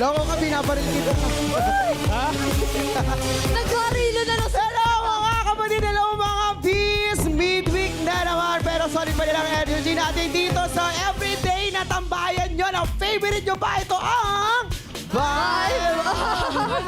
Loko ka, binabaril kita. Nagwarilo na lang sa... Hello mga kapatid, hello mga bees! Midweek na naman, pero solid pa rin ang energy natin dito sa everyday na tambayan nyo. Na favorite nyo ba? Ito ang... Vibe!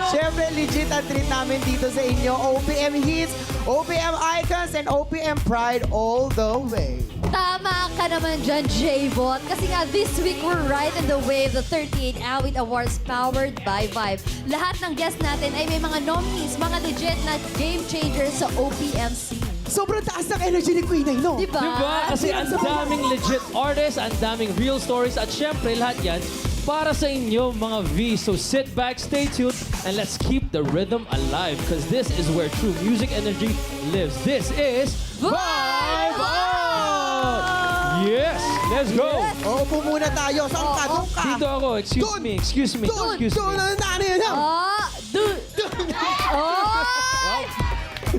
Siyempre, legit ang treat namin dito sa inyo. OPM Hits, OPM Icons, and OPM Pride all the way. Tama ka naman dyan, J-Bot. Kasi nga, this week, we're right in the wave, the 38 Awit Awards powered by Vibe. Lahat ng guests natin ay may mga nominees, mga legit na game changers sa OPM scene. Sobrang taas ng energy ni Queen Ay, no? Diba? Diba? Kasi ang daming legit artists, ang daming real stories, at syempre lahat yan para sa inyo, mga V. So sit back, stay tuned, and let's keep the rhythm alive because this is where true music energy lives. This is Vibe Out! Yes! Let's go! Oo, upo muna tayo. Saan ka? Doon ka. Dito ako. Excuse Doon. me, excuse me, Doon. excuse Doon. me. Ano yan? Ah, dude. Oh!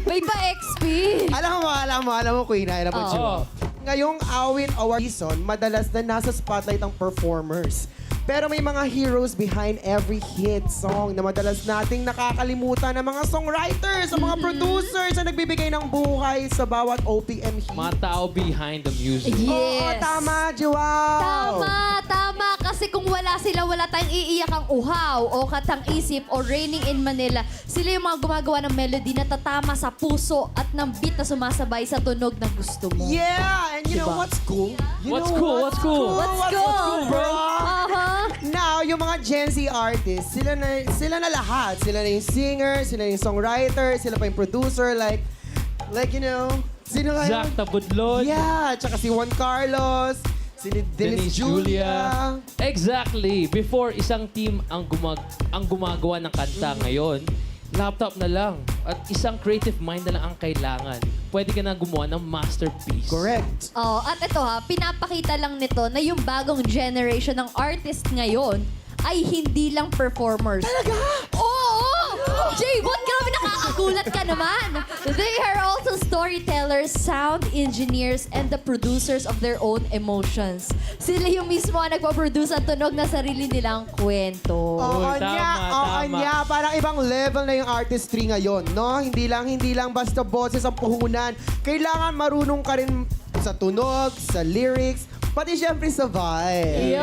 May pa-XP. Alam mo, Queen Ay, alam mo, Oo. Joe. Ngayong Awit Award season, madalas na nasa spotlight ang performers. Pero may mga heroes behind every hit song na madalas nating nakakalimutan ng mga songwriters, ang mga producers na nagbibigay ng buhay sa bawat OPM hit. Mga tao behind the music. Yes. Oo, tama, Joao. Tama. Kasi kung wala sila, wala tayong iiyakang uhaw o katang isip o Raining in Manila. Sila yung mga gumagawa ng melody na tatama sa puso at ng beat na sumasabay sa tunog na gusto mo. Yeah, and you know Diba? what's cool? You What's know cool? What's cool? What's What's cool? cool, bro? Aha. Now, yung mga Gen Z artists, sila na lahat. Sila na yung singer, sila yung songwriter, sila pa yung producer, like you know, sino nga Zach yun? Tabudlod. Yeah, tsaka si Juan Carlos, si Dennis Julia. Exactly. Before, isang team ang gumagawa ng kanta ngayon, laptop na lang. At isang creative mind na lang ang kailangan. Pwede ka na gumawa ng masterpiece. Correct. Oh, at ito ha, pinapakita lang nito na yung bagong generation ng artist ngayon ay hindi lang performers. Talaga? Oo! J-Bot, grabe nakakagulat ka naman. They are also storytellers, sound engineers, and the producers of their own emotions. Sila yung mismo ang nagpaproduce at tunog na sarili nilang kwento. Oo Uy, tama. niya. Parang ibang level na yung artistry ngayon, no? Hindi lang basta boses ang puhunan. Kailangan marunong ka rin sa tunog, sa lyrics, pati syempre sa vibe.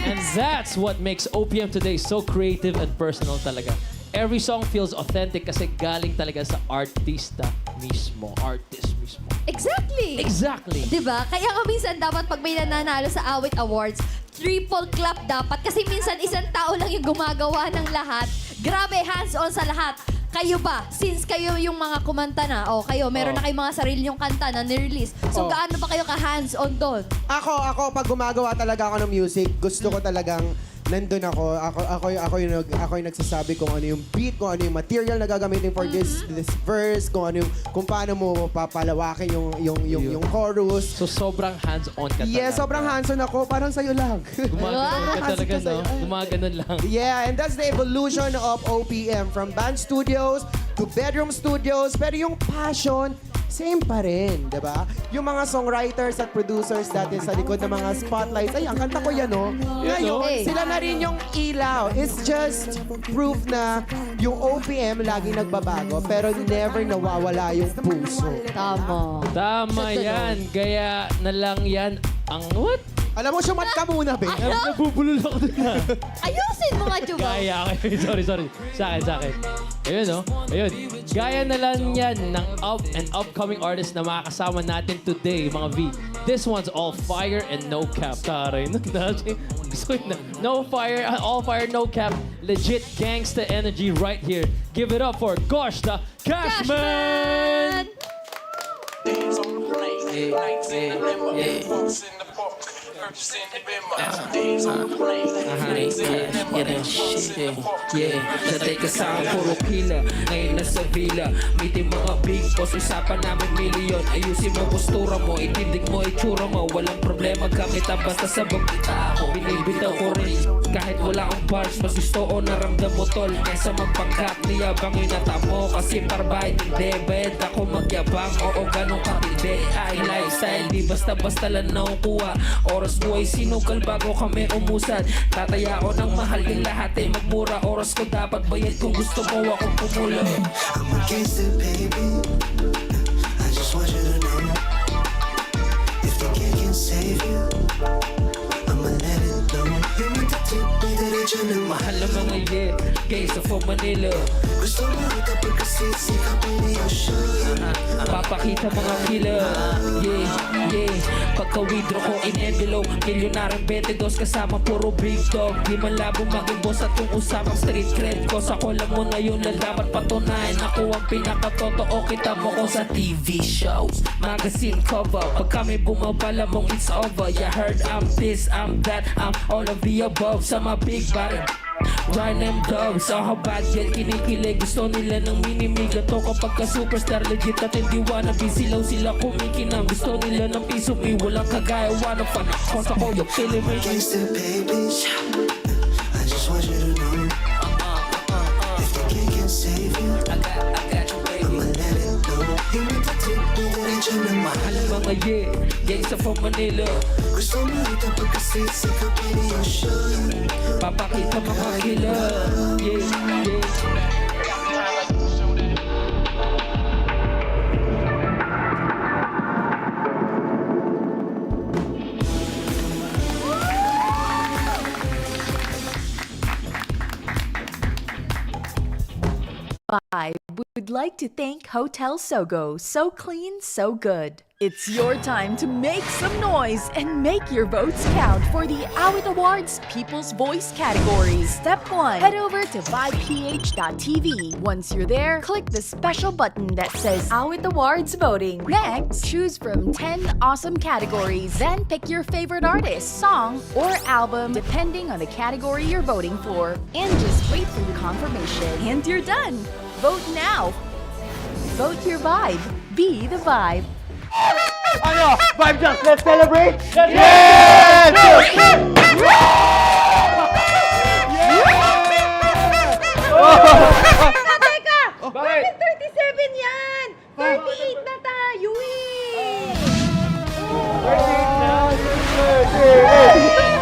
And that's what makes OPM today so creative and personal talaga. Every song feels authentic kasi galing talaga sa artista mismo. Artist mismo. Exactly! Exactly. Diba? Kaya nga minsan dapat pag may nananalo sa Awit Awards, triple clap dapat. Kasi minsan isang tao lang yung gumagawa ng lahat. Grabe, hands-on sa lahat. Kayo ba? Since kayo yung mga kumanta na, o kayo, meron na kayong mga sarili yung kanta na nirelease. So, Oh. gaano ba kayo ka-hands-on doon? Ako, pag gumagawa talaga ako ng music, gusto ko talagang nandun ako. Ako yung nagsasabi kung ano yung beat, kung ano yung material na gagamitin for this verse, kung paano mo papalawakin yung chorus. So sobrang hands-on ka talaga. Yeah, sobrang hands-on ako. Parang sa'yo lang. Gumaganon ka Hands-on talaga, ka no? sa'yo. Gumaganon lang. Yeah, and that's the evolution of OPM. From band studios to bedroom studios. Pero yung passion, same pa rin, di ba? Yung mga songwriters at producers dati sa likod ng mga spotlights, ay, ang kanta ko yan, no? Ngayon, Hey. sila na rin yung ilaw. It's just proof na yung OPM laging nagbabago, pero never nawawala yung puso. Tama. Tama Sa tunog. yan. Gaya na lang yan ang what? Alam mo, sumat ka muna, be. Nabubulol ako dun na. Ayusin mo nga, Juba. Gaya. Sorry. Sa akin. Ayun, no? Ayun. Gaya na lang yan ng upcoming artist na makakasama natin today, mga V. This one's all fire and no cap. Taray, gusto ko na. No fire, all fire, no cap. Legit gangsta energy right here. Give it up for Gosh the Cashman! Days on the plane, nights in the limo, walks in the park, purchasing the bimmer. Days on the plane, nights in the limo, walks in the park. Natay kasama puro kila. Ngayon nasa villa. Meeting mga big boss. Usapan namin milyon. Ayusin mo postura mo. Itindig mo itsura mo. Walang problema gamit ang basta sabog kita ako. Binibitaw ko rin kahit wala akong bars. Mas gusto o naramdam mo tol kesa magpangkat niyabang yung natamo. Kasi parbay hindi bed ako magyabang. Oo ganong katindi. I like style, di basta-basta lang nakukuha. Oras mo ay sinukal bago kami umusad. Tataya ko ng mahal yung lahat ay magmura. Oras ko dapat bayad kung gusto mo akong pumula. I'm against it, baby. I just want you to know. If the kid can save you, I'ma let it blow. You need to tip me diretso ng Mahal na mga gays from Manila. Gusto mo ito pagkasisika pa niyo siya. Papakita mga kila. Yeah. Pagka-withdraw ko in envelope, milyonaryong 22 kasama puro big dog. Di man labo maging boss at kung usapang street cred ko. Sa kolam mo na yun lang dapat patunayan. Ako ang pinakatotoo, kita mo ko sa TV shows, magazine cover. Pag kami bumabala mong it's over. You heard I'm this, I'm that, I'm all of the above. Sa mga big body Ryan M. Dubs, ang habad yan kinikilig. Gusto nila ng minimiga to kapag ka superstar legit at hindi wannabe. Silaw sila kumikinang. Gusto nila ng piso me, walang kagaya. Wanna fan, cause ako yung killing me. Against it, baby. I just want you to know. If the kid can save you, I got you, baby. I'ma let it blow. You need to tip me diretso ng Mahal ang mga gangs from Manila. Gusto mo ito pagkasisika pa niyo siya. Papakita mga kila. Yeah. I would like to thank Hotel Sogo. So clean, so good. It's your time to make some noise and make your votes count for the Awit Awards People's Voice category. Step 1. Head over to vibeph.tv. Once you're there, click the special button that says Awit Awards Voting. Next, choose from 10 awesome categories. Then pick your favorite artist, song, or album, depending on the category you're voting for. And just wait for the confirmation. And you're done. Vote now. Vote your vibe. Be the vibe. Ano? Vibe just, let's celebrate! Yes! Teka! Bakit 37 yan? 38 na tayo eh!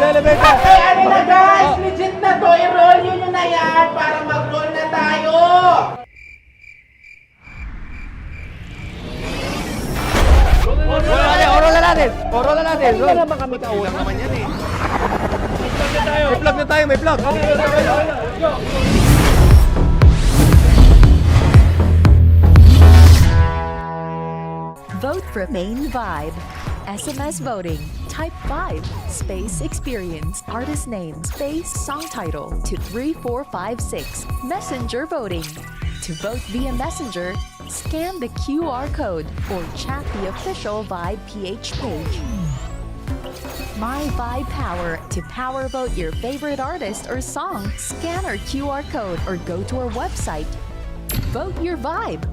Celebrate na! Ano na guys? Legit na to! I-roll nyo na yan para mag-roll na tayo! Oral na natin! Hindi naman kami kauna. Lang naman yan eh. May vlog na tayo, may vlog! Vote for Main Vibe. SMS voting. Type 5. Space experience. Artist name. Space song title to 3456. Messenger voting. To vote via Messenger, scan the QR code or chat the official Vibe PH page. My Vibe Power. To power vote your favorite artist or song, scan our QR code or go to our website. Vote your vibe.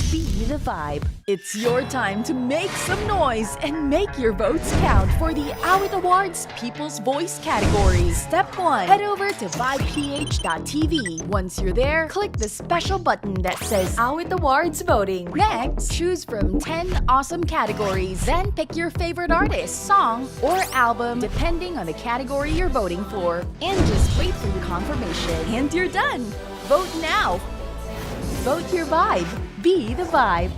Be the vibe. It's your time to make some noise and make your votes count for the Awit Awards People's Voice category. Step 1. Head over to vibeph.tv. Once you're there, click the special button that says Awit Awards Voting. Next, choose from 10 awesome categories. Then pick your favorite artist, song, or album, depending on the category you're voting for. And just wait for the confirmation. And you're done. Vote now. Vote your vibe. Be the vibe.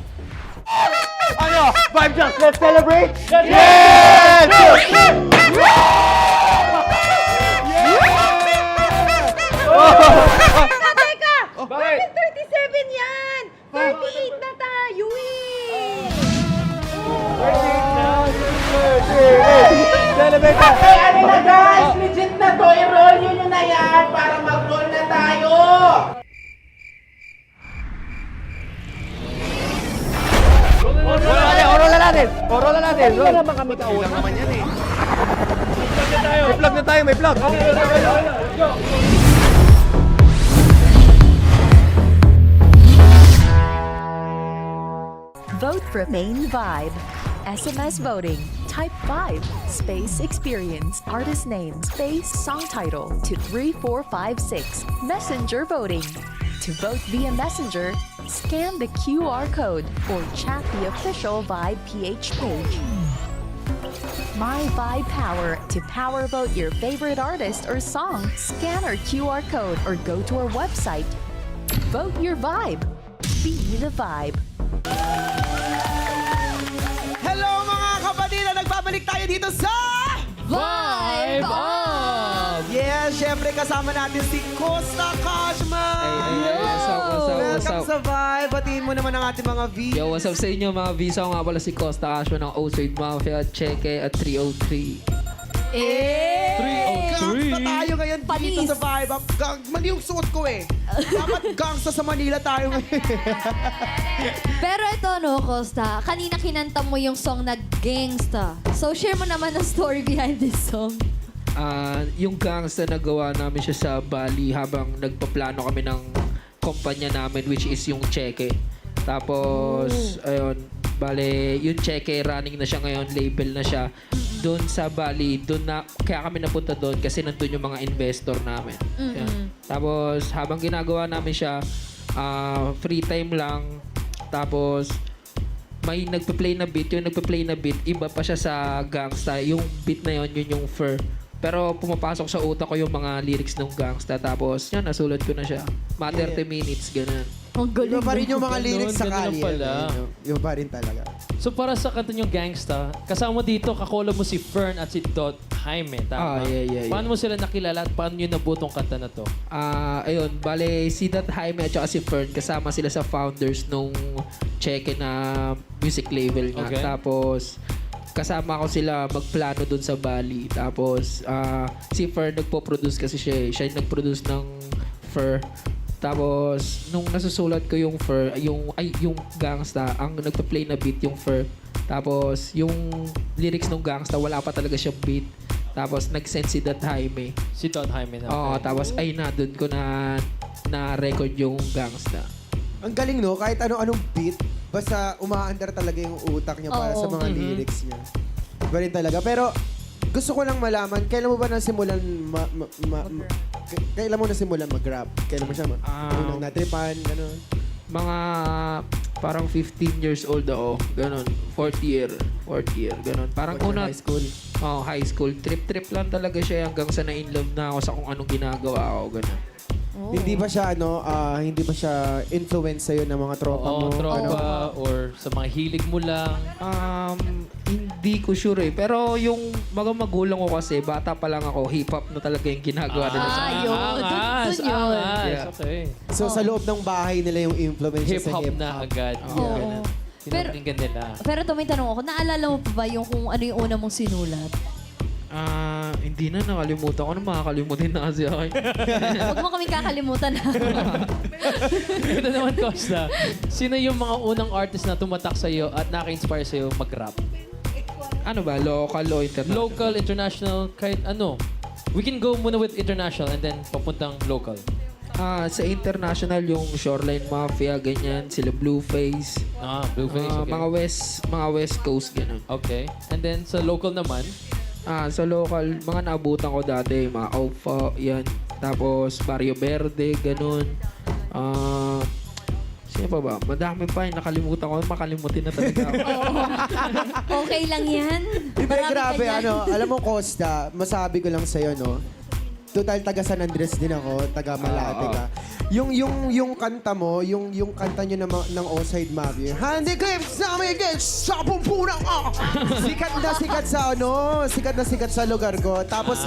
Ano? Vibe just, let's celebrate! Yes! Teka! Bakit 37 yan? 38 na tayo eh! Celebrate na! Ano na guys? Legit na to! I-roll nyo na yan para mag-roll na tayo! Oral na natin! Hindi naman kami kauna. Lang naman yan eh. May vlog na tayo, may vlog! Vote for Main Vibe. SMS voting. Type 5. Space experience. Artist name. Space song title to 3456. Messenger voting. To vote via Messenger, scan the QR code or chat the official Vibe PH page. My Vibe Power. To power vote your favorite artist or song, scan our QR code or go to our website. Vote your vibe. Be the vibe. Hello mga kapatid! Nagbabalik tayo dito sa... Vibe Up! Yes, syempre kasama natin si Costa Cashman! What's up? Welcome sa Vibe! Batiin mo naman ang ating mga V. Yo, what's up sa inyo mga visa? Ako nga pala si Costa Ashman ng Osade Mafia, Cheque at 303. Gangsta tayo ngayon dito Panis. sa Vibe Up. Mali yung suot ko eh. Dapat gangsta sa Manila tayo ngayon. Pero ito, no, Costa, kanina kinanta mo yung song na Gangsta. So, share mo naman ang story behind this song. Yung gangsta na gawa namin siya sa Bali habang nagpaplano kami ng kumpanya namin which is yung Cheque. Tapos, ayun, bale, yung Cheque running na siya ngayon, label na siya. Doon sa Bali, doon na, kaya kami napunta doon kasi nandun yung mga investor namin. Yan. Tapos, habang ginagawa namin siya, free time lang. Tapos, may nagpe-play na beat. Yung nagpe-play na beat, iba pa siya sa gangsta. Yung beat na yun, yun yung fur. Pero pumapasok sa utak ko yung mga lyrics ng gangsta. Tapos, yan, nasulat ko na siya. Mga 30 minutes, ganun. Ang galing. Iba pa rin yung mga lyrics sa Ganun kalye. pala. Iba pa rin talaga. So para sa kanta nyo Gangsta, kasama mo dito, kakola mo si Fern at si Dot Jaime, tama? Yeah. Paano mo sila nakilala at paano nyo nabutong kanta na to? Ayun, bale, si Dat Jaime at saka si Fern, kasama sila sa founders nung Cheque na music label nga. Okay. Tapos, kasama ko sila magplano dun sa Bali. Tapos, si Fern nagpo-produce kasi siya. Siya yung nag-produce ng Fur. Tapos, nung nasusulat ko yung Fur, yung Gangsta, ang nagpa-play na beat yung Fur. Tapos, yung lyrics ng Gangsta, wala pa talaga siyang beat. Tapos, nag-send si Dat Jaime. Si Dot Jaime na. Oo, tapos ay doon ko na record yung Gangsta. Ang galing no, kahit ano-anong beat, basta umaandar talaga yung utak niya para Oo. sa mga lyrics niya. Iba rin talaga. Pero gusto ko lang malaman, kailan mo ba nasimulan kailan mo nasimulan mag-rap? Kailan mo siya unang natripan, gano'n? Mga parang 15 years old ako, ganun. Fourth year, ganun. Parang una, High school. high school. Trip lang talaga siya hanggang sa na-inlove na ako sa kung anong ginagawa ako, ganun. Hindi ba siya hindi ba siya influence sa'yo ng mga tropa Oo, mo? tropa or sa mga hilig mo lang. Hindi ko sure eh. Pero yung mga magulang ko kasi, bata pa lang ako, hip-hop na talaga yung ginagawa nila sa yun. Angas, Dun yun. angas. Yeah. Okay. So sa loob ng bahay nila yung influence sa Hip-hop hip-hop. na agad. Oo. Ganun. Pinapakinggan nila. Pero ito may tanong ako, naalala mo pa ba yung kung ano yung una mong sinulat? Hindi na, nakalimutan ko na makakalimutin na kasi ako. Huwag mo kaming kakalimutan ha. Ito naman, Costa. Sino yung mga unang artist na tumatak sa'yo at naka-inspire sa'yo mag-rap? Ano ba, local o international? Local, international, kahit ano. We can go muna with international and then papuntang local. Sa international, yung Shoreline Mafia, ganyan, sila Blueface. Blueface, okay. Mga West Coast, ganun. Okay. And then sa local naman, Sa local, mga naabutan ko dati, mga Alpha, yan. Tapos, Barrio Verde, ganun. Sino pa ba? Madami pa yung nakalimutan ko. Makalimutin na talaga ako. Okay lang yan. Hindi, Marami ka grabe, dyan. alam mo, Costa, masabi ko lang sa'yo, no? Total, taga San Andres din ako, taga Malate ka. Yung kanta mo, yung kanta nyo ng Osade Mafia, Handy Clips sa amin, sa pumpunang, sikat na sikat sa lugar ko. Tapos,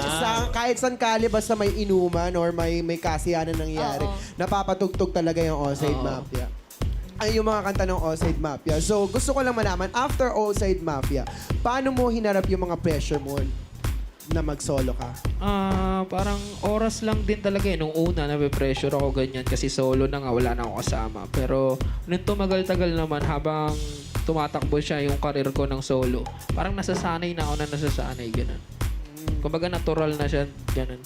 kahit saan kali, basta may inuman or may kasiyanan nangyayari, napapatugtog talaga yung Osade Mafia. Ay, yung mga kanta ng Osade Mafia. So, gusto ko lang malaman, after Osade Mafia, paano mo hinarap yung mga pressure mo na mag-solo ka? Parang oras lang din talaga eh. Nung una, nape-pressure ako ganyan kasi solo na nga, wala na ako kasama. Pero nung tumagal-tagal naman, habang tumatakbo siya yung karir ko ng solo, parang nasasanay na ako na nasasanay, ganun. Kumbaga natural na siya, ganun.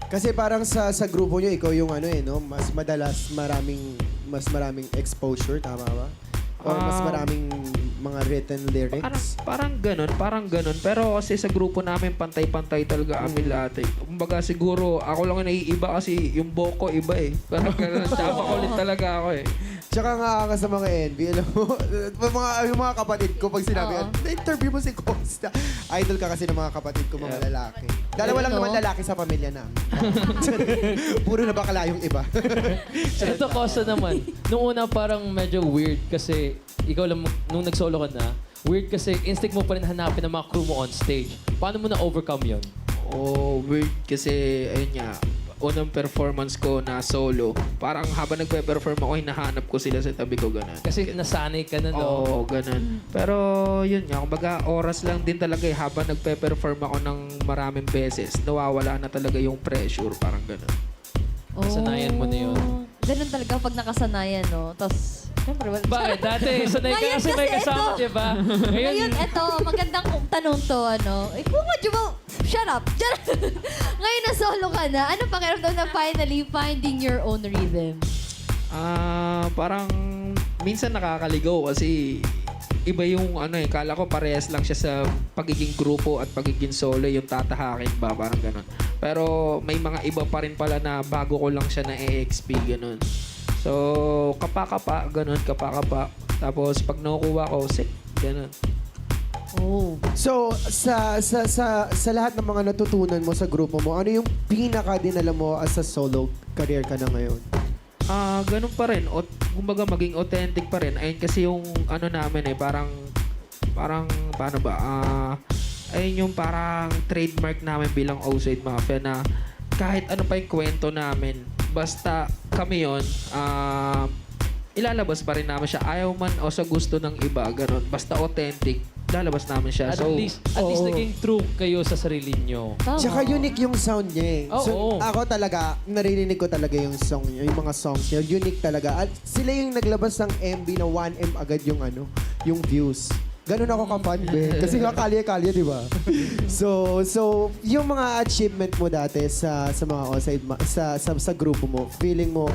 Kasi parang sa grupo nyo, ikaw yung no? Mas maraming exposure, tama ba? Or mas maraming mga written lyrics? Parang ganun. Pero kasi sa grupo namin, pantay-pantay talaga kami lahat eh. Kumbaga siguro, ako lang yung naiiba kasi yung boko iba eh. Parang ganun. Tsaka ulit talaga ako eh. Tsaka nga sa mga NB, alam mo, yung mga kapatid ko, pag sinabi, Oo. na-interview mo si Costa. Idol ka kasi ng mga kapatid ko, mga lalaki. Dalawa lang Ito? naman lalaki sa pamilya namin. Puro na bakla yung iba. Ito, Costa naman. Nung una parang medyo weird kasi ikaw lang, nung nag-solo ka na, weird kasi instinct mo pa rin hanapin ang mga crew mo on stage. Paano mo na-overcome yun? Oh, weird kasi, ayun nga, unang performance ko na solo, parang habang nagpe-perform ako, hinahanap ko sila sa tabi ko, ganun. Kasi nasanay ka na, no? Oo, ganun. Pero yun nga, kumbaga oras lang din talaga eh. Habang nagpe-perform ako ng maraming beses, nawawala na talaga yung pressure, parang ganun. Nasanayan mo na yun. Ganun talaga pag nakasanayan, no? Tapos, syempre, wala. Bakit? Dati, sanay ka Ngayon kasi may kasi kasama, ito. di ba? Ngayon, eto, magandang tanong to, ano? Kung nga, mo, shut up! Ngayon na solo ka na, ano pakiramdam na finally finding your own rhythm? Parang minsan nakakaligaw kasi iba yung kala ko parehas lang siya sa pagiging grupo at pagiging solo yung tatahakin ba, parang ganun. Pero may mga iba pa rin pala na bago ko lang siya na EXP, ganun. So, kapa-kapa, ganun, kapa-kapa. Tapos pag nakukuha ko, sick, ganun. Oh. So, sa lahat ng mga natutunan mo sa grupo mo, ano yung pinaka-dinala mo as a solo career ka na ngayon? Ganun pa rin. Kumbaga maging authentic pa rin. Ayun kasi yung namin parang paano ba? Ayun yung parang trademark namin bilang Outside Mafia na kahit ano pa yung kwento namin, basta kami yon, ilalabas pa rin namin siya. Ayaw man o sa gusto ng iba, ganun. Basta authentic, lalabas namin siya. At least naging true kayo sa sarili nyo. Tama. Tsaka unique yung sound niya eh. So, Oo. ako talaga, naririnig ko talaga yung song niya, yung mga songs niya. Unique talaga. At sila yung naglabas ng MB na 1M agad yung yung views. Ganun ako ka-fan, Ben. Kasi nga kalye-kalye, di ba? So, yung mga achievement mo dati sa mga outside, sa grupo mo, feeling mo,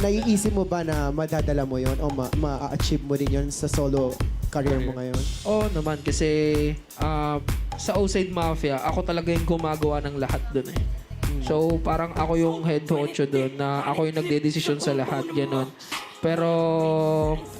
naiisip mo ba na madadala mo yon o ma-achieve mo din yon sa solo career mo ngayon? Oo naman kasi sa Outside Mafia, ako talaga yung gumagawa ng lahat dun eh. So parang ako yung head honcho dun na ako yung nagde-desisyon sa lahat, gano'n. Pero,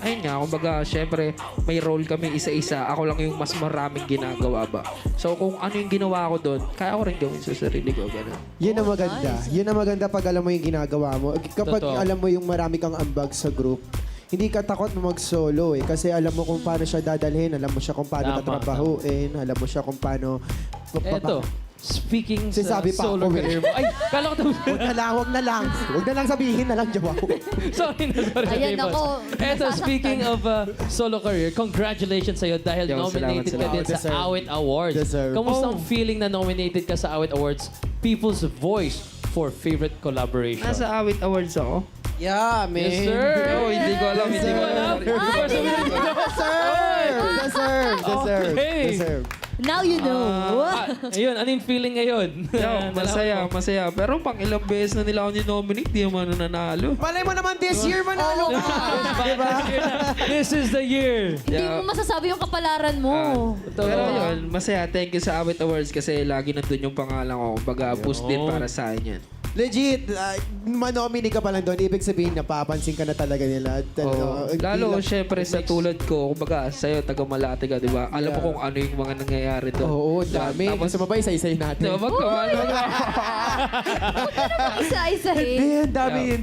ayun nga, kumbaga, syempre, may role kami isa-isa. Ako lang yung mas maraming ginagawa ba. So, kung ano yung ginawa ko doon, kaya ko rin gawin sa sarili ko, gano'n. Yun ang maganda. Yun ang maganda pag alam mo yung ginagawa mo. Kapag Totoo. alam mo yung marami kang ambag sa group, hindi ka takot na mag-solo eh. Kasi alam mo kung paano siya dadalhin, alam mo siya kung paano Tama, tatrabahuin, alam mo siya kung paano... Eto, speaking sa Sinasabi pa solo ako, career mo. Ay, kala ko Huwag na lang, huwag na lang. Huwag na lang sabihin na lang, Jawa. sorry. Ayan James. ako, Eto, nasasaktan. speaking of solo career, congratulations sa'yo dahil Yo, nominated ka salamat. din sa Deserve. Awit Awards. Deserve. Kamusta ang feeling na nominated ka sa Awit Awards People's Voice for Favorite Collaboration? Nasa Awit Awards ako. Yeah, man. Yes, sir! Oh, hindi ko alam, hindi ko alam. Deserve. Okay. Now you know. Ayun, ano yung feeling ngayon? Yo, masaya. Pero pang ilang beses na nila ako ni-nominate, di naman nanalo. Malay mo naman this year, manalo ka. Diba? This is the year! Hindi mo masasabi yung kapalaran mo. Pero yun, masaya. Thank you sa Awit Awards kasi lagi nandun yung pangalan ko. Kumbaga, boost din para sa akin yan. Legit, manominate ka pa lang doon. Ibig sabihin, napapansin ka na talaga nila. Oh, lalo, syempre, sa tulad ko, kumbaga, sa'yo, taga-Malate ka, di ba? Alam mo kung ano yung mga nangyayari doon. Oo, dami. Tapos, Gusto mo ba isa-isay natin? di ba, magkamano ka? Isa-isahin.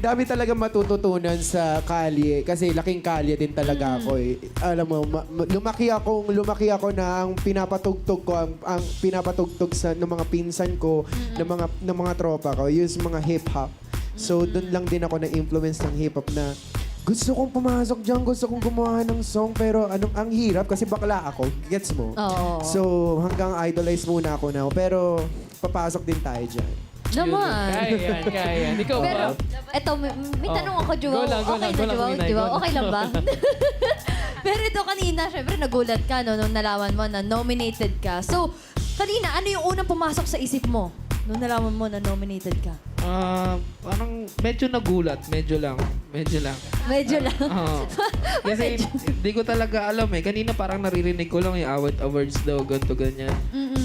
Dami talaga matututunan sa kalye. Kasi laking kalye din talaga ako eh. Alam mo, lumaki ako na ang pinapatugtog ko, ang pinapatugtog ng mga pinsan ko, ng mga tropa ko, yung mga hip-hop. So, doon lang din ako na-influence ng hip-hop na gusto kong pumasok dyan, gusto kong gumawa ng song, pero ang hirap kasi bakla ako. Gets mo? Oo. So, hanggang idolize muna ako na. Pero, papasok din tayo dyan. Naman. Kaya yan. Ikaw Pero, ba? eto, may tanong ako, Joao. Go lang, Okay na, Joao? Minay, Joao, go lang. okay lang ba? Pero ito kanina, syempre nagulat ka no, nung nalaman mo na nominated ka. So, kanina, ano yung unang pumasok sa isip mo nung nalaman mo na nominated ka? Parang medyo nagulat. Medyo lang. Medyo lang. Oo. Kasi hindi ko talaga alam eh. Kanina parang naririnig ko lang yung Awit Awards daw, ganito, ganyan.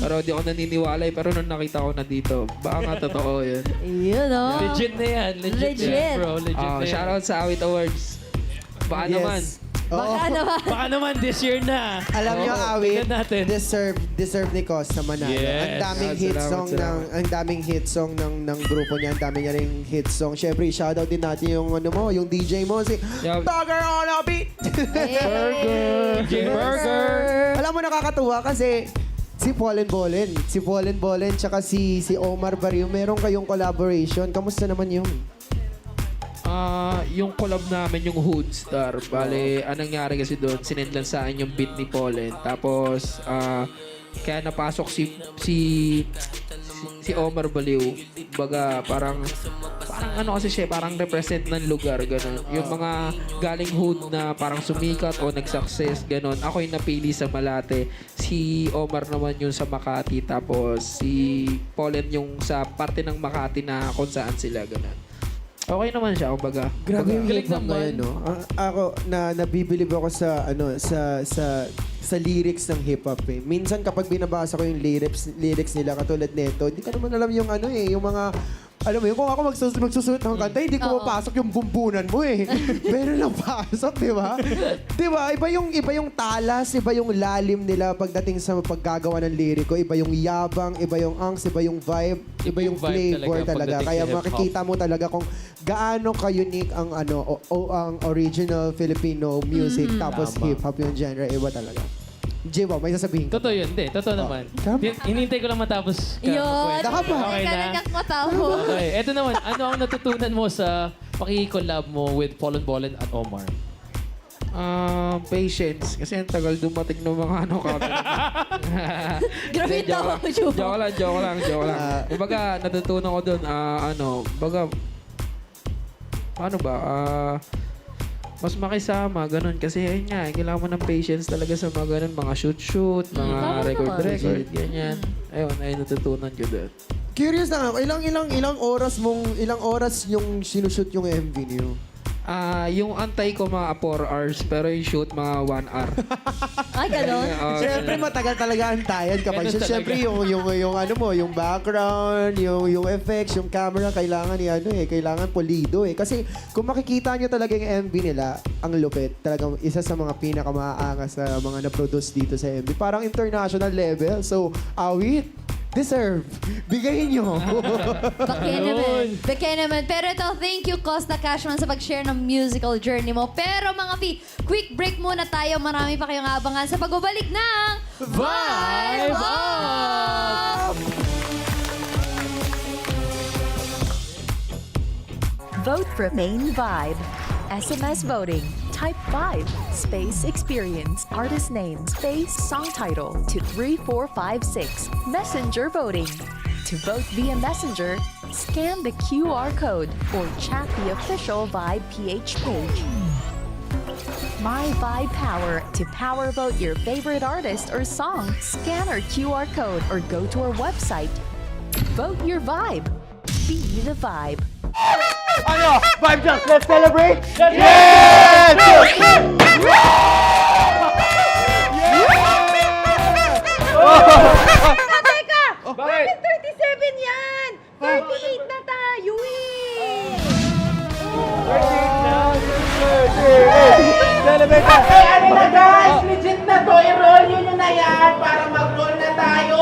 Pero di ako naniniwala eh. Pero nung nakita ko na dito, baka nga totoo yun. Yun, oh. Legit na yan. Legit, Legit. yan, bro. Legit na yan. Shoutout sa Awit Awards. Baka naman. Oo. Baka naman. Baka naman this year na. Alam niyo, Awit, tingnan natin. deserve ni Costa manalo. Yes. Ang daming hit Salamat, song salamat. ang daming hit song ng grupo niya, ang dami niya ring hit song. Syempre, shoutout din natin yung yung DJ mo si Yeah. Burger on a Beat. DJ Burger. Alam mo, nakakatuwa kasi si Pollen Bollen tsaka si Omar Barrio, meron kayong collaboration. Kamusta naman yun? Yung collab namin, yung Hood Star, bale, anong nangyari kasi doon, sinend lang sa akin yung beat ni Pollen. Tapos, kaya napasok si Omar Baliw. Baga, parang ano kasi siya, parang represent ng lugar, gano'n. Yung mga galing Hood na parang sumikat o nag-success, gano'n. Ako yung napili sa Malate. Si Omar naman yung sa Makati. Tapos, si Pollen yung sa parte ng Makati na kung saan sila, gano'n. Okay naman siya, kumbaga. Grabe yung Galing hip hop naman. ngayon, no? Ako, nabibilib ako sa lyrics ng hip hop eh. Minsan kapag binabasa ko yung lyrics nila katulad nito, hindi ka naman alam yung yung mga, alam mo yun, kung ako magsusuot ng kanta, hindi ko mapasok yung bumbunan mo eh. Pero napasok, di ba? Di ba? Iba yung talas, iba yung lalim nila pagdating sa paggagawa ng liriko. Iba yung yabang, iba yung angst, iba yung vibe, iba yung vibe flavor talaga talaga. pagdating Kaya sa hip-hop. makikita mo talaga kung gaano ka-unique ang ang original Filipino music tapos Tama. hip-hop yung genre. Iba talaga. Jiwa, may sasabihin ka. Totoo yun. Hindi, totoo naman. tama. Hinintay ko lang matapos ka. Yun. Okay na. Ganun yung matao. Okay. Ito naman, ano ang natutunan mo sa pakikollab mo with Pollen Bollen at Omar? Patience. Kasi ang tagal dumating ng mga camera. Grabe Hindi, daw, joke lang. Kumbaga, natutunan ko doon, paano ba? Mas makisama, ganun. Kasi ayun nga, kailangan mo ng patience talaga sa mga ganun, mga shoot, mga Tama record, ganyan. Ayun, natutunan ko doon. Curious lang ako, ilang oras yung sinushoot yung MV niyo? Yung antay ko mga 4 hours, pero yung shoot mga 1 hour. Ay, gano'n? Siyempre matagal talaga antayan kapag Ganun talaga. siyempre yung background, yung effects, yung camera kailangan kailangan pulido eh. Kasi kung makikita nyo talaga yung MV nila, ang lupit. Talagang isa sa mga pinakamaangas sa mga na-produce dito sa MV. Parang international level. So, Awit, deserve. Bigayin nyo. Bakit naman. Pero ito, thank you, Costa Cashman, sa pag-share ng musical journey mo. Pero mga P, quick break muna tayo. Marami pa kayong abangan sa pagbabalik ng Vibe Up! Vote for Main Vibe. SMS voting. Type 5. Space Experience. Artist name. Space Song Title to 3456. Messenger voting. To vote via Messenger, scan the QR code or chat the official Vibe PH page. My Vibe Power. To power vote your favorite artist or song, scan our QR code or go to our website. Vote your vibe. Be the vibe. Teka! Bakit 37 yan? 38 na tayo eh! Okay, ano na guys? Legit na to. I-roll nyo na yan para mag-roll na tayo!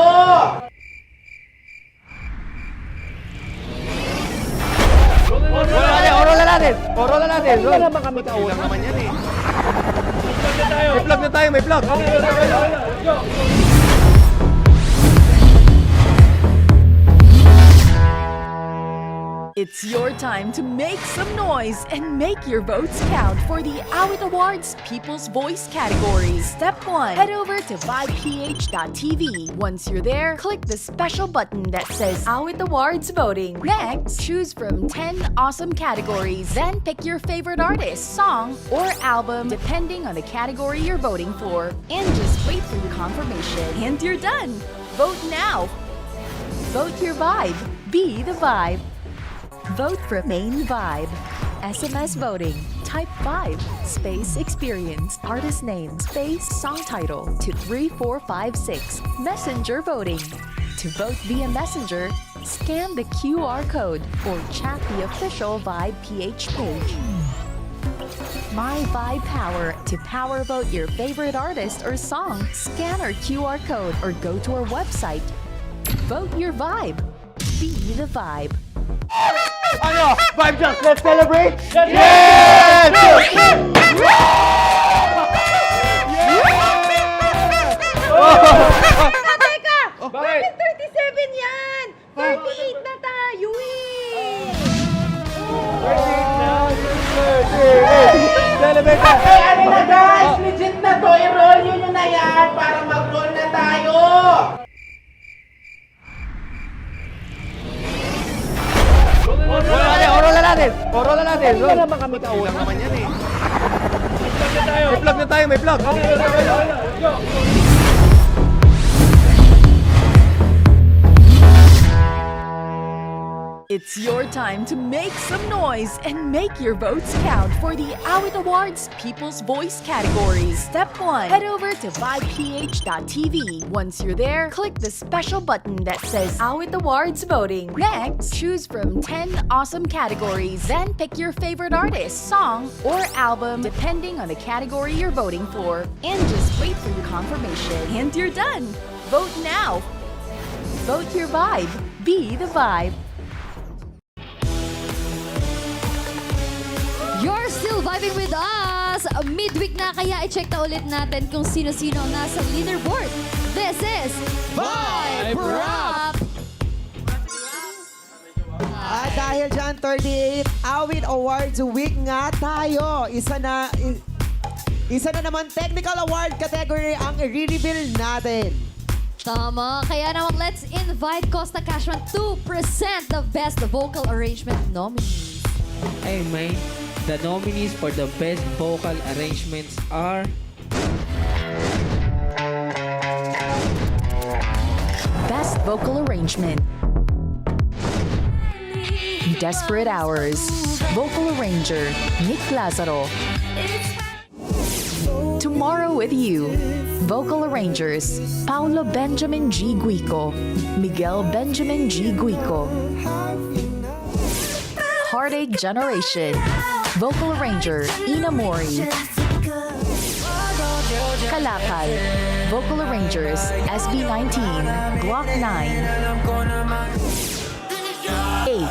It's your time to make some noise and make your votes count for the Awit Awards People's Voice category. Step 1. Head over to vibeph.tv. Once you're there, click the special button that says Awit Awards Voting. Next, choose from 10 awesome categories. Then pick your favorite artist, song, or album, depending on the category you're voting for. And just wait for your confirmation. And you're done. Vote now. Vote your vibe. Be the vibe. Vote for Main Vibe. SMS voting. Type 5. Space Experience. Artist name, space, song title to 3456. Messenger voting. To vote via Messenger, scan the QR code or chat the official Vibe PH page. My Vibe Power. To power vote your favorite artist or song, scan our QR code or go to our website. Vote your vibe. Be the vibe. Ano? Vibe Just, let's celebrate! Teka! Bakit 37 yan? 38 na tayo eh! Celebrate na! Hey, ano na guys? Legit na to! I-roll nyo na yan para mag-roll na tayo! Oral na natin! Hindi naman kami kauna. Naman yan eh. May plug na tayo, may plug! It's your time to make some noise and make your votes count for the Awit Awards People's Voice category. Step 1. Head over to vibeph.tv. Once you're there, click the special button that says Awit Awards Voting. Next, choose from 10 awesome categories. Then pick your favorite artist, song, or album, depending on the category you're voting for. And just wait for your confirmation. And you're done. Vote now. Vote your vibe. Be the vibe. You're still vibing with us! Midweek na, kaya i-check na ulit natin kung sino-sino ang nasa leaderboard. This is Vibe Rap! At dahil dyan, 38 Awit Awards Week nga tayo. Isa na naman technical award category ang i-reveal natin. Tama. Kaya naman, let's invite Costa Cashman to present the Best Vocal Arrangement nominees. Hey man, the nominees for the best vocal arrangements are Best Vocal Arrangement. Desperate Hours. Vocal Arranger, Nick Lazaro. Tomorrow with You. Vocal Arrangers, Paulo Benjamin G. Guico, Miguel Benjamin G. Guico. Heartache Generation. Vocal Arranger, Ina Mori. Kalakal. Vocal Arrangers, SB19, Block 9. 8.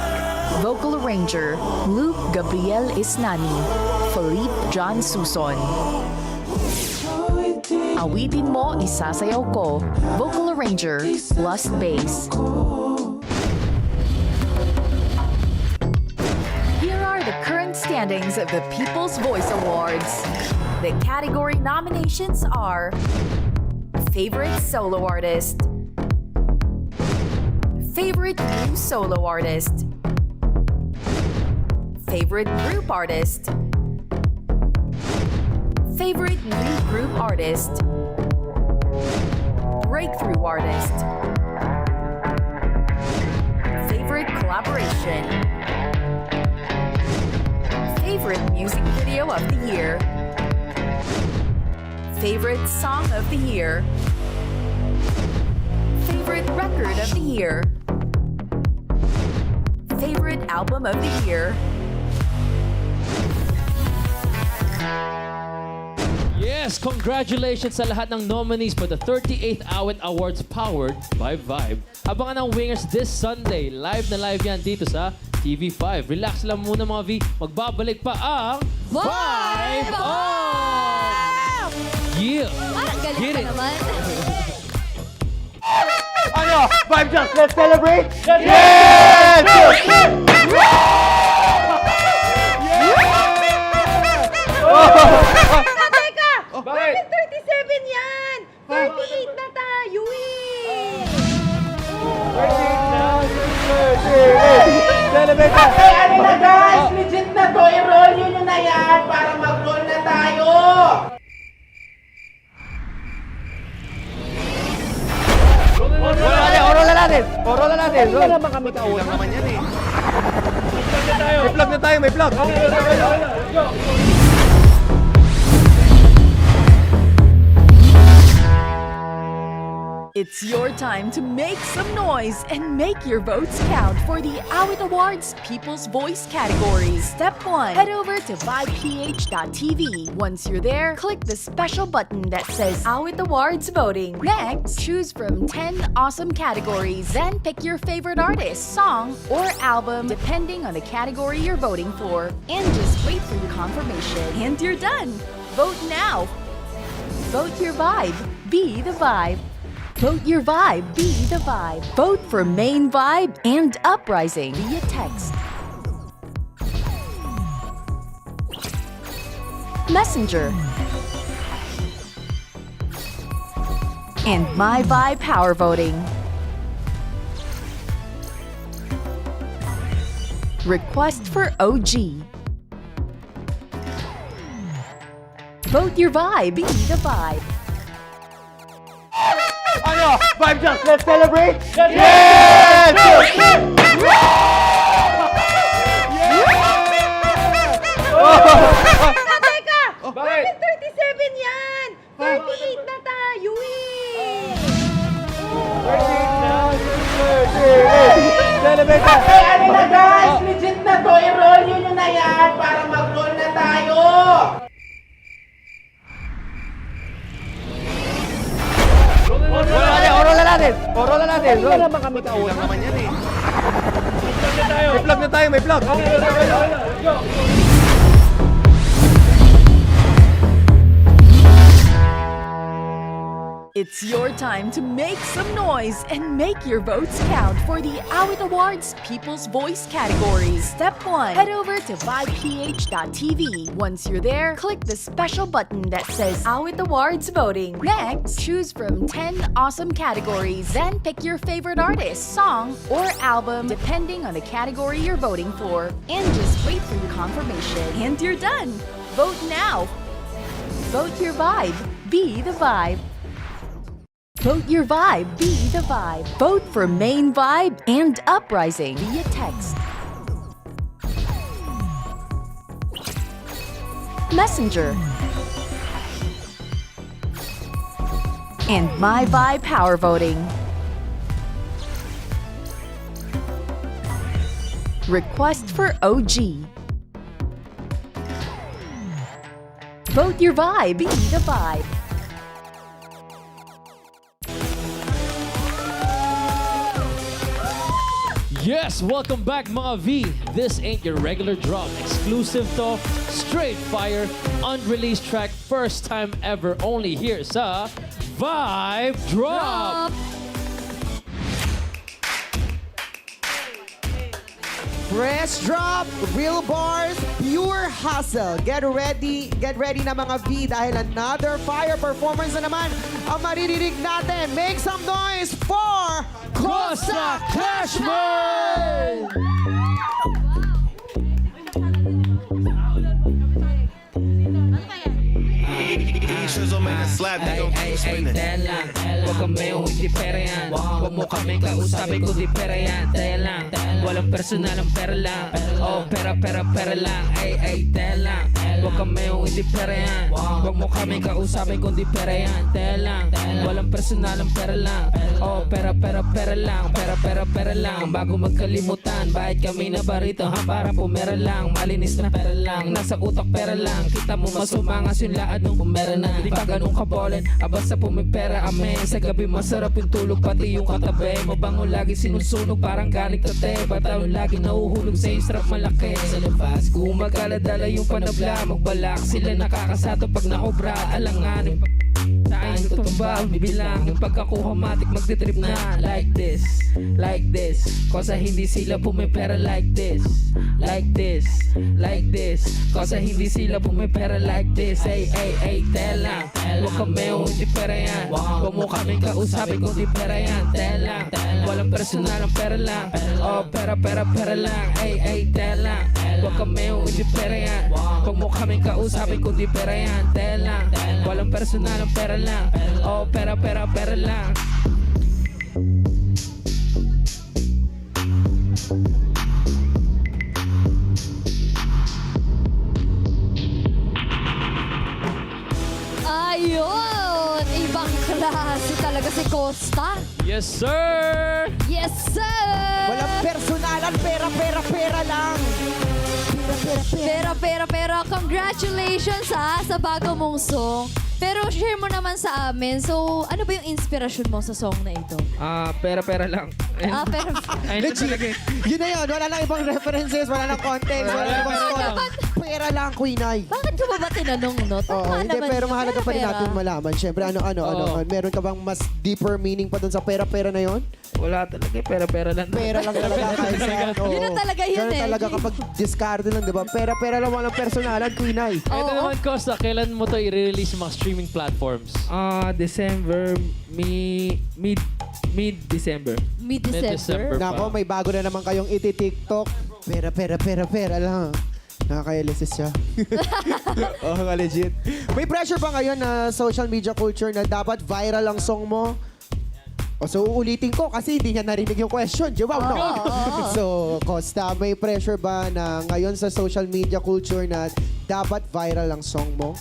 Vocal Arranger, Luke Gabriel Isnani, Philippe John Suson. Awitin Mo, Isasayaw Ko. Vocal Arranger, Lost Bass. Here are the current standings of the People's Voice Awards. The category nominations are Favorite Solo Artist, Favorite New Solo Artist, Favorite Group Artist, Favorite New Group Artist, Breakthrough Artist, Favorite Collaboration, Favorite Music Video of the Year, Favorite Song of the Year, Favorite Record of the Year, Favorite Album of the Year. Yes, congratulations sa lahat ng nominees for the 38th Awit Awards powered by Vibe. Abangan ang Wingers this Sunday. Live na live yan dito sa TV5. Relax lang muna mga V. Magbabalik pa ang Vibe On! Yeah! Parang galing Get ka it. naman. Ano? Vibe Just, let's celebrate! Teka! Bakit 37 yan? 38 na tayo eh! Celebrate na! Hey, ano na guys? Legit na to! I-roll nyo na yan para mag-roll na tayo! Oral na natin! natin. Roll na natin. Hindi na naman kami kausap. Lang naman yan eh. May vlog na tayo, may vlog. It's your time to make some noise and make your votes count for the Awit Awards People's Voice category. Step 1. Head over to vibeph.tv. Once you're there, click the special button that says Awit Awards Voting. Next, choose from 10 awesome categories. Then pick your favorite artist, song, or album, depending on the category you're voting for. And just wait for your confirmation. And you're done. Vote now. Vote your vibe. Be the vibe. Vote your vibe, be the vibe. Vote for main vibe and uprising via text. Messenger. And My Vibe Power Voting. Request for OG. Vote your vibe, be the vibe. Ano? Vibe Just, let's celebrate! Yes! Teka! Bakit? 37 yan! 38 na tayo eh! Celebrate na! Hey, ano na guys? Legit na to! I-roll nyo na yan para mag-roll na tayo! Roll na natin! Roll na natin! Hindi na naman kami kausap. Lang naman yan eh. May vlog na tayo, may vlog! It's your time to make some noise and make your votes count for the Awit Awards People's Voice category. Step 1. Head over to vibeph.tv. Once you're there, click the special button that says Awit Awards Voting. Next, choose from 10 awesome categories. Then pick your favorite artist, song, or album, depending on the category you're voting for. And just wait for your confirmation. And you're done. Vote now. Vote your vibe. Be the vibe. Vote your vibe, be the vibe. Vote for main vibe and uprising via text. Messenger. And My Vibe Power Voting. Request for OG. Vote your vibe, be the vibe. Yes, welcome back mga V. This ain't your regular drop. Exclusive to, straight fire, unreleased track, first time ever, only here sa Vibe Drop. Fresh drop, real bars, pure hustle. Get ready na mga V dahil another fire performance na naman ang maririnig natin. Make some noise for Costa Cashman! Ay, dahil lang. Huwag kami hindi pera yan. Huwag mo kami kausapin kundi pera yan. Dahil lang. Walang personal ang pera lang. Oh, pera lang. Ay, dahil lang. Huwag kami hindi pera yan. Huwag mo kami kausapin kundi pera yan. Dahil lang. Walang personal ang pera lang. Oh, pera lang. Pera lang. Bago magkalimutan, bakit kami na barito ha? Para pumera lang. Malinis na pera lang. Nasa utak pera lang. Kita mo masumangas yung laad nung pumera na. Di pa ganun kabolen. Basta pumipera, amen. Sa gabi masarap yung tulog, pati yung katabi. Mabango lagi sinusunog, parang galit tate. Bataw lagi nauhulog sa yung strap malaki. Sa labas, gumagala-dala yung panabla. Magbalak sila nakakasato pag naobra. Alanganin tayo tutumba, bibilang yung pagkakuha matik magtitrip na. Like this, Kosa hindi sila pumipera like this. Kosa hindi sila pumipera like this. Ay, tell lang. Huwag kami hindi pera yan. Huwag mo kami kausapin kung di pera yan. Tell lang. Walang personal ang pera lang. Oh, pera lang. Ay, tell lang. Huwag kami hindi pera yan. Huwag mo kami kausapin kung di pera yan. Tell lang. Walang personal ang pera lang. Oh, pera lang. Ito si Costa. Yes, sir! Yes, sir! Walang personalan, pera lang. Pero, congratulations sa bago mong song. Pero share mo naman sa amin. So, ano ba yung inspirasyon mo sa song na ito? Pera-pera lang. Pero, Ayun talaga eh. Yun na yun, wala nang ibang references, wala nang context, wala nang ibang story. Pera lang, Queen Ay. bakit ko ba tinanong, no? Oo, Tama hindi, naman pero yun. mahalaga pa rin Pera. natin malaman. Siyempre, ano, meron ka bang mas deeper meaning pa dun sa pera-pera na yun? Wala talaga eh. Pera-pera lang. Pera lang talaga kahit saan. Oo. Yun na talaga yun Ganun eh. talaga kapag discard lang, di ba? Pera-pera lang, walang personalan, Queen Ay. Ito Oo. naman, Costa, kailan mo to i-release sa mga streaming platforms? December, mid-December. Mid-December. Mid-December. Nako, may bago na naman kayong iti-TikTok. Pera lang. Nakakailasis siya. Oo, nga legit. May pressure ba ngayon na social media culture na dapat viral ang song mo? O so, uulitin ko kasi hindi niya narinig yung question. Di ba? No? So, Costa, may pressure ba na ngayon sa social media culture na dapat viral ang song mo?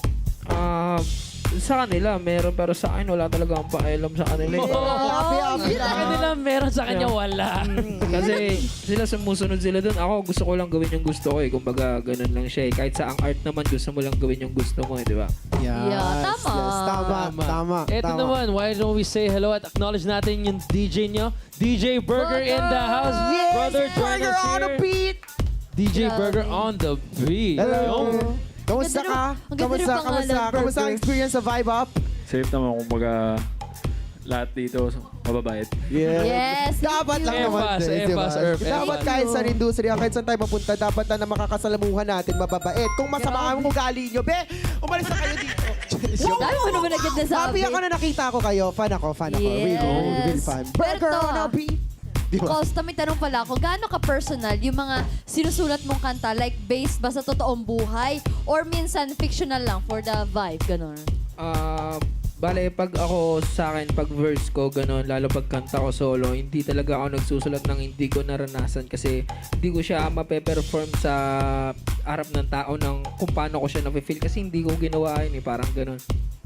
Sa kanila, meron. Pero sa akin, wala talaga ang pakialam sa kanila. eh. Happy Sa kanila meron, sa kanya wala. Kasi sila sumusunod sila dun. Ako, gusto ko lang gawin yung gusto ko eh. Kumbaga, ganun lang siya eh. Kahit sa ang art naman, gusto mo lang gawin yung gusto mo eh, di ba? Yeah, tama. Yes, tama. Ito naman, why don't we say hello at acknowledge natin yung DJ nyo? DJ Burger in the house. Yes, Brother, join Burger us on the here. beat. DJ Grabe. Burger on the beat. Hello. Yo. Kamusta Ang ka? ganda ng pangalan, Kamusta ang Burger. experience sa Vibe Up? Safe naman, kumbaga, lahat dito mababait. Yes, thank Dapat you. lang naman Efas, din, di ba? Efas, Earth, Dapat Efas. kahit sa industriya, kahit saan tayo mapunta, dapat na makakasalamuhan natin mababait. Kung masama ang ugali nyo, be, umalis na kayo dito. Dami mo naman agad nasabi. Happy ako na nakita ko kayo. Fan ako. Yes. Really fan. Burger Berto, on a beat. Di ba? Costa, may tanong pala ako. Gaano ka-personal yung mga sinusulat mong kanta? Like, based ba sa totoong buhay? Or minsan, fictional lang for the vibe? Ganon. Bale, pag ako sa akin, pag verse ko, gano'n, lalo pag kanta ko solo, hindi talaga ako nagsusulat ng hindi ko naranasan kasi hindi ko siya mape-perform sa harap ng tao ng kung paano ko siya na-feel kasi hindi ko ginawa yun eh, parang gano'n.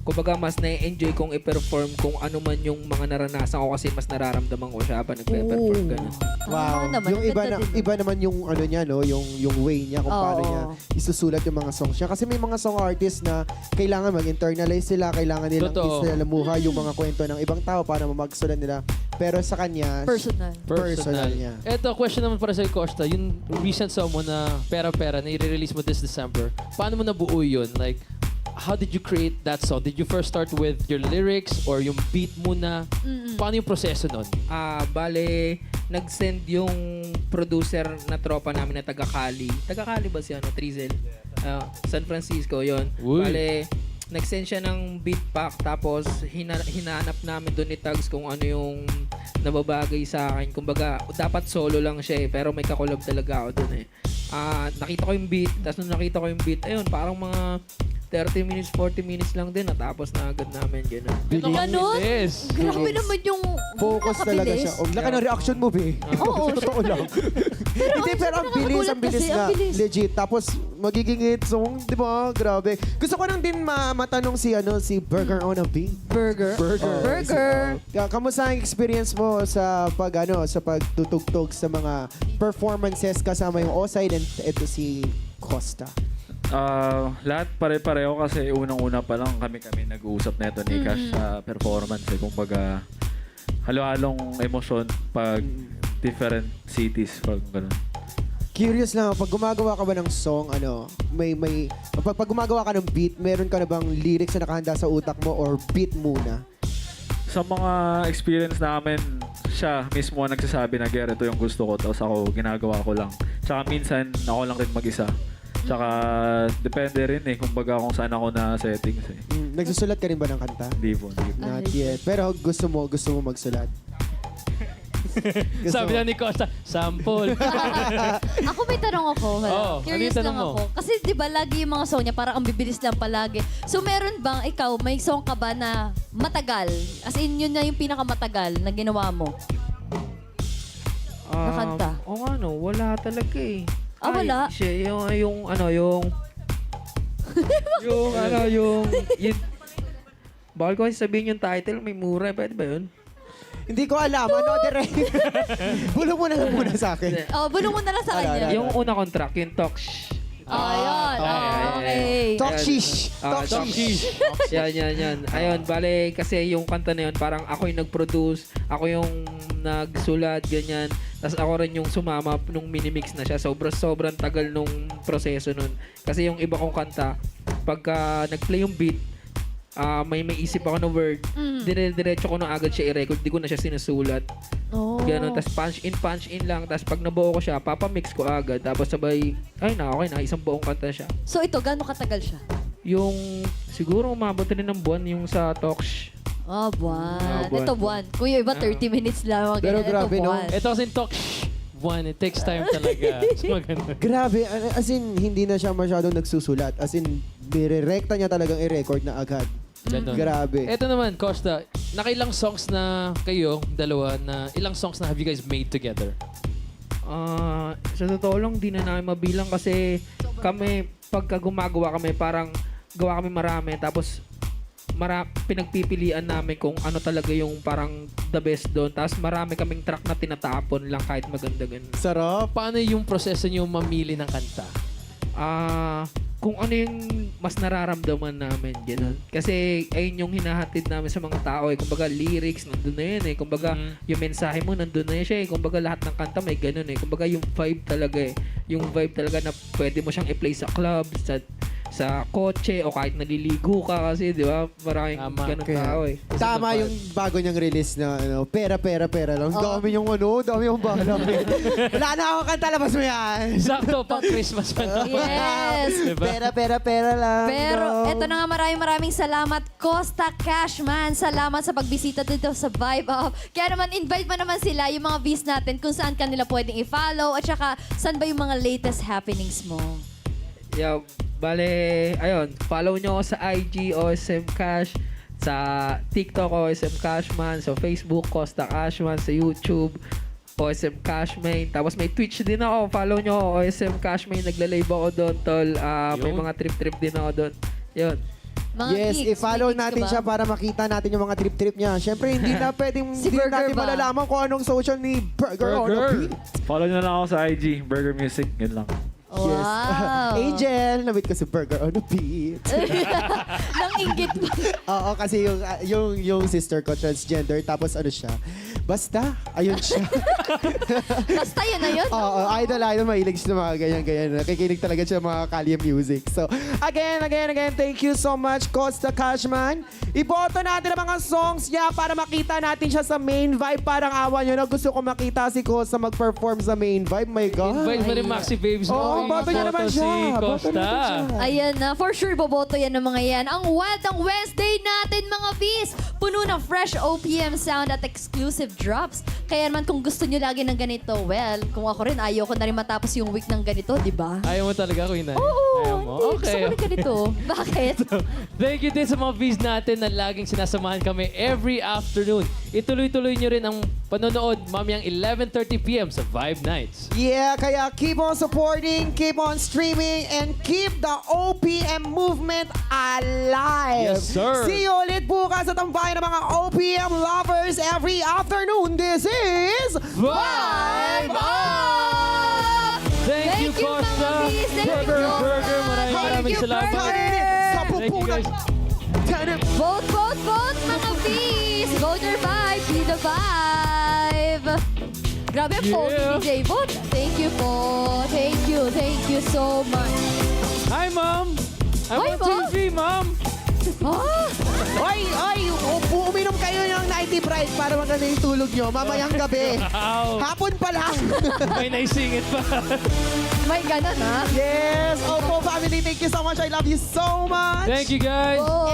Kumbaga, mas na-enjoy kong i-perform kung ano man yung mga naranasan ko kasi mas nararamdaman ko siya habang nagpe-perform, gano'n. Wow. Naman, Yung ang iba, ganda din. iba naman yung ano niya, no? Yung way niya kung paano Oo. niya isusulat yung mga songs niya. Kasi may mga song artists na kailangan mag-internalize sila, kailangan nilang Totoo. isalalamuha yung mga kwento ng ibang tao para magsulat nila. Pero sa kanya, Personal. personal niya. Ito, question naman para sa Costa. Yung recent song mo na Pera-Pera na i-release mo this December, paano mo nabuo yun? Like, how did you create that song? Did you first start with your lyrics or yung beat muna? Paano yung proseso nun? Bale, nag-send yung producer na tropa namin na taga-Cali. Taga-Cali ba siya, no? Trizel? San Francisco, yon. Uy. Bale, nag-send siya ng beat pack tapos hinahanap namin doon ni Tags kung ano yung nababagay sa akin. Kumbaga, dapat solo lang siya eh, pero may kakulab talaga ako doon eh. Nakita ko yung beat, tapos nung nakita ko yung beat, ayun, parang mga 30 minutes, 40 minutes lang din, natapos na agad namin, gano'n. Ganon? Yes. Grabe naman yung Focus talaga siya. nakakabilis. Ang laki ng reaction mo, be. Oo. Totoo lang. Hindi, pero ang bilis, ang bilis Kasi, nga. ang bilis. Legit. Tapos, magiging hit song, di ba? Grabe. Gusto ko lang din matanong si Burger on a Beat. Burger. Burger. Kamusta ang experience mo sa sa pagtutugtog sa mga performances kasama yung Oside and ito si Costa? Lahat pare-pareho kasi unang-una pa lang kami nag-uusap na ito ni Cash sa performance. Eh. Kumbaga, halo-halong emosyon pag different cities. Pag ganun. Curious lang, pag gumagawa ka ba ng song, pag gumagawa ka ng beat, meron ka na bang lyrics na nakahanda sa utak mo or beat muna? Sa mga experience namin, siya mismo ang nagsasabi na, Ger, ito yung gusto ko. Tapos ako, ginagawa ko lang. Tsaka minsan, ako lang rin mag-isa. Tsaka, depende rin eh, kumbaga kung saan ako na settings eh. Nagsusulat ka rin ba ng kanta? Hindi po. Not yet. Pero gusto mo magsulat. Sabi na ni Costa, sample. Ako may tanong ako. Oo, ano Curious yung tanong lang mo? ako. Kasi di ba lagi yung mga song niya parang ang bibilis lang palagi. So meron bang ikaw, may song ka ba na matagal? As in, yun na yung pinakamatagal na ginawa mo? Na kanta? Oo nga, no, wala talaga eh. Wala? Siya, yung Bawal ko kasi sabihin yung title, may mura. Pwede ba yun? Hindi ko alam. Ano, direct? Bulong mo na lang muna sa akin. Oh, bulong mo na lang sa kanya. Yung una kong track, yung Talk Ayun. Okay. Talk shish. Talk Talk shish. Yan. Ayun, bale, kasi yung kanta na yun, parang ako yung nag-produce, ako yung nagsulat, ganyan. Tapos ako rin yung sumama nung minimix na siya. Sobrang tagal nung proseso nun. Kasi yung iba kong kanta, pagka nag-play yung beat, may isip ako na word, dire-diretso ko na agad siya i-record, di ko na siya sinusulat. Oh. Ganun, tapos punch in lang, tapos pag nabuo ko siya, papamix ko agad, tapos sabay, ay na, okay na, isang buong kanta siya. So ito, gano'ng katagal siya? Yung, siguro umabot rin ng buwan yung sa Talks. Buwan. buwan. Ito buwan. Kuya, iba 30 minutes lang. Pero Ito grabe, no? buwan. Ito kasing talk one, it takes time talaga. Maganda. Grabe, as in, hindi na siya masyadong nagsusulat. As in, direkta niya talagang i-record na agad. Ganun. Grabe. Ito naman, Costa, nakailang songs na kayo, dalawa, na ilang songs na have you guys made together? Sa totoo lang, di na namin mabilang kasi kami, pagka gumagawa kami, parang gawa kami marami, tapos pinagpipilian namin kung ano talaga yung parang the best doon. Tapos marami kaming track na tinatapon lang kahit maganda ganun. Sarap. Paano yung proseso nyo mamili ng kanta? Kung ano yung mas nararamdaman namin, gano'n. Kasi ayun yung hinahatid namin sa mga tao eh. Kumbaga lyrics, nandun na yun eh. Kumbaga yung mensahe mo, nandun na yun siya eh. Kumbaga lahat ng kanta may gano'n eh. Kumbaga yung vibe talaga eh. Yung vibe talaga na pwede mo siyang i-play sa club, sa kotse, o kahit naliligo ka kasi, di ba? Maraming Tama. ganun Kaya, tao eh. tama yung bago niyang release na pera lang. Dami yung dami yung balak. Wala na ako kanta, labas mo yan. Sakto, pang Christmas pa naman. Yes. Diba? Pera lang. Pero daw. eto na nga, maraming salamat, Costa Cashman. Salamat sa pagbisita dito sa Vibe Up. Kaya naman, invite mo naman sila, yung mga Vs natin, kung saan kanila pwedeng i-follow, at saka saan ba yung mga latest happenings mo? Yeah, bale, ayun, follow nyo ako sa IG, OSM Cash, sa TikTok, OSM Cashman, sa Facebook, Costa Cashman, sa YouTube, OSM Cashman. Tapos may Twitch din ako, follow nyo ako, OSM Cashman, nagla-live ako doon, tol. May Yun. mga trip-trip din ako doon. Yun. Mga Yes, gigs, i-follow may gigs natin ka ba? siya para makita natin yung mga trip-trip niya. Siyempre, hindi na pwedeng Si hindi Burger natin ba? malalaman kung anong social ni Burger on the beat. Follow nyo na lang ako sa IG, Burger Music, yun lang. Wow. Yes. Angel, nabit ko si Burger on the beat. Nang inggit ba? Oo, kasi yung sister ko, transgender, tapos ano siya. Basta, ayun siya. Basta yun na yun. Oo, idol, mahilig siya sa mga ganyan. Nakikinig talaga siya sa mga Kalye music. So, again, thank you so much, Costa Cashman. Iboto natin ang mga songs niya para makita natin siya sa main vibe. Parang awa nyo na gusto ko makita si Costa mag-perform sa main vibe. My God. Invite mo rin Maxi Babes mo. Oo, boto niya naman Si siya. Boto Costa. naman siya. Ayan na, for sure boboto yan ng mga yan. Ang Wild ng Wednesday natin, mga Vs. Puno ng fresh OPM sound at exclusive drops. Kaya naman kung gusto nyo lagi ng ganito, well, kung ako rin, ayaw ko na rin matapos yung week ng ganito, di ba? Ayaw mo talaga, Queen Ay? Oo, Ayaw mo? hindi. Gusto ko rin ganito. Bakit? Thank you din sa mga Vs natin na laging sinasamahan kami every afternoon. Ituloy-tuloy nyo rin ang panonood mamayang 11:30 p.m. sa Vibe Nights. Yeah, kaya keep on supporting, keep on streaming, and keep the OPM movement alive. Yes, sir. See you ulit bukas sa tambayan ng mga OPM lovers every afternoon. This is Vibe Up! Thank you, Thank you, Costa. mga Vs. Thank you, Burger, Costa. Burger. Maraming Thank you, salamat. Burger. Sa Thank you, pupunan. guys. Vote, vote, vote, mga Vs! Vote your vibe, be the vibe! Grabe ang pogi Yeah. ni J-Bot. Thank you po. Thank you so much. Hi, Mom. I'm Hi, on Mom. TV, Mom. Ah! Uminom kayo ng Nighty Pride para maganda yung tulog nyo mamayang gabi. Wow. Hapon pa lang. May naisingit pa. May ganun, ha? Yes. Opo, family, thank you so much. I love you so much. Thank you, guys. Vote.